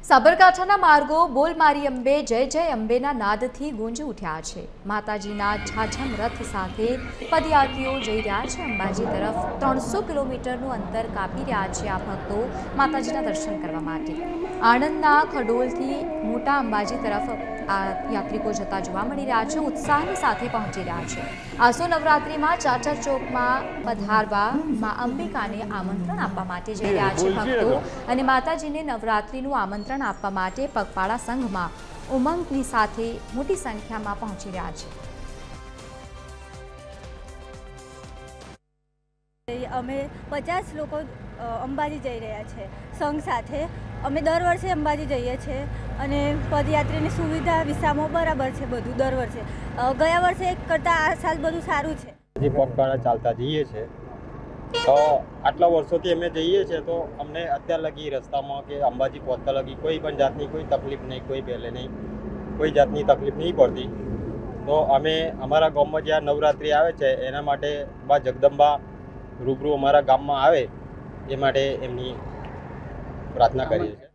સાબરકાંઠાના માર્ગો બોલ મારી અંબે જય જય અંબેના નાદથી ગુંજી ઉઠ્યા છે। માતાજીના ઝાઝમ રથ સાથે પદયાત્રીઓ જઈ રહ્યા છે અંબાજી તરફ। 300 કિલોમીટરનું અંતર કાપી રહ્યા છે આ ભક્તો માતાજીના દર્શન કરવા માટે। આણંદના ખડોલથી મોટા અંબાજી તરફ આ યાત્રિકો જતા જોવા મળી રહ્યા છે। ઉત્સાહની સાથે પહોંચી રહ્યા છે। આસો નવરાત્રિમાં ચાચર ચોકમાં પધારવા મા અંબિકાને આમંત્રણ આપવા માટે જઈ રહ્યા છે ભક્તો અને માતાજીને નવરાત્રિનું આમંત્રણ આપવા માટે પગપાળા સંઘમાં ઉમંગની સાથે મોટી સંખ્યામાં પહોંચી રહ્યા છે। અમે 50 લોકો અંબાજી જઈ રહ્યા છે સંઘ સાથે। અમે દર વર્ષે અંબાજી જઈએ છીએ અને પદયાત્રીની સુવિધા વિસામો બરાબર છે બધું દર વર્ષે। ગયા વર્ષે કરતાં આ સાલ બધું સારું છે। જે પગપાળા ચાલતા જઈએ છીએ તો આટલા વર્ષોથી અમે જઈએ છીએ તો અમને અત્યાર લગી રસ્તામાં કે અંબાજી પહોંચતા લગી કોઈ પણ જાતની કોઈ તકલીફ નહીં, કોઈ પહેલે નહીં, કોઈ જાતની તકલીફ નહીં પડતી। તો અમે અમારા ગામમાં જ્યાં નવરાત્રિ આવે છે એના માટે બા જગદંબા રૂબરૂ અમારા ગામમાં આવે એ માટે એમની પ્રાર્થના કરીએ છીએ।